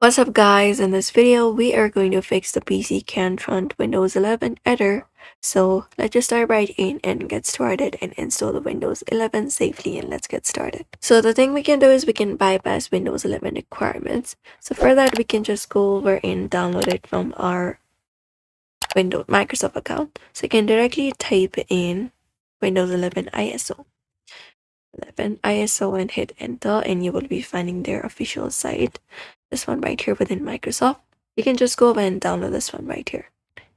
What's up guys, in this video we are going to fix the PC can't run Windows 11 error. So let's just dive right in and get started and install the Windows 11 safely, and let's get started. So the thing we can do is we can bypass Windows 11 requirements. So for that we can just go over and download it from our Windows Microsoft account. So you can directly type in Windows 11 ISO. 11 ISO and hit enter, and you will be finding their official site, this one right here within Microsoft. You can just go over and download this one right here.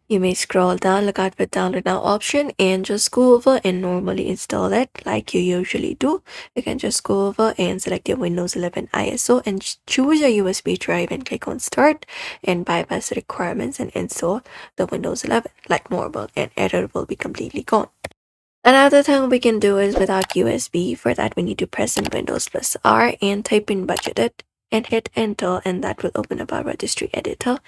You may scroll down, look out for download now option, and just go over and normally install it like you usually do. You can just go over and select your Windows 11 ISO and choose your USB drive and click on start and bypass the requirements and install the Windows 11 like normal, and error will be completely gone. Another thing we can do is without USB. For that we need to press in Windows plus R and type in budgeted and hit enter, and that will open up our registry editor.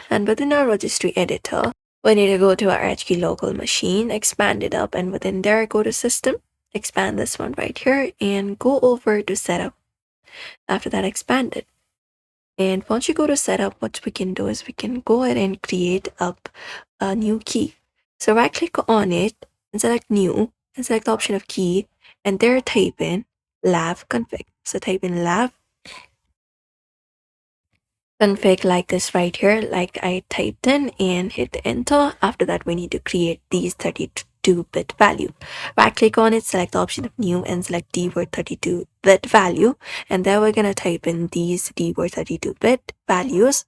And within our registry editor we need to go to our HK local machine, expand it up, and within there go to system, expand this one right here, and go over to setup. After that, expand it, and once you go to setup, what we can do is we can go ahead and create up a new key. So right click on it and select new and select the option of key, and there type in lav config. So type in lav config like this right here, like I typed in, and hit enter. After that we need to create these 32-bit value. Right click on it, select the option of new, and select dword 32-bit value, and there we're gonna type in these dword 32-bit values.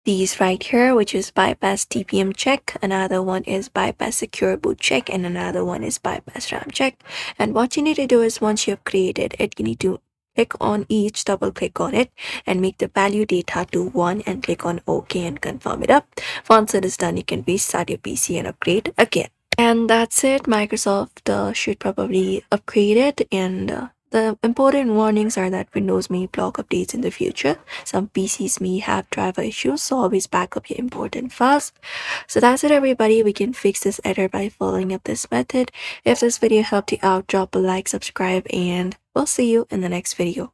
These right here, which is bypass TPM check, another one is bypass secure boot check, and another one is bypass RAM check. And what you need to do is once you have created it, you need to click on each, double click on it, and make the value data to 1, and click on OK and confirm it up. Once it is done, you can restart your PC and upgrade again. And that's it. Microsoft should probably upgrade it, and the important warnings are that Windows may block updates in the future. Some PCs may have driver issues, so always back up your important files. So that's it everybody. We can fix this error by following up this method. If this video helped you out, drop a like, subscribe, and we'll see you in the next video.